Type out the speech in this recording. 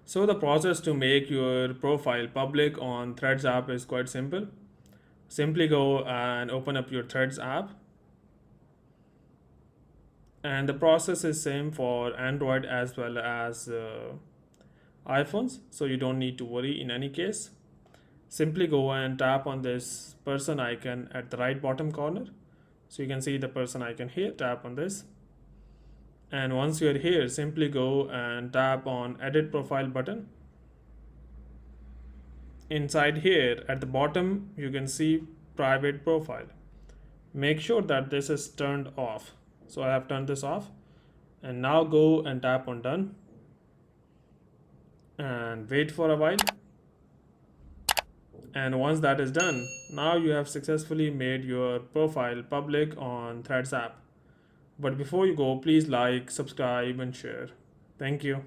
So the process to make your profile public on Threads app is quite simple. Simply go and open up your Threads app, and the process is same for Android as well as iPhones, so you don't need to worry in any case. Simply go and tap on this person icon at the right bottom corner, so you can see the person icon here. Tap on this, and once you're here, simply go and tap on edit profile button. Inside here at the bottom you can see private profile. Make sure that this is turned off, so I have turned this off. And now go and tap on done and wait for a while. And once that is done, now you have successfully made your profile public on Threads app. But before you go, please like, subscribe and share. Thank you.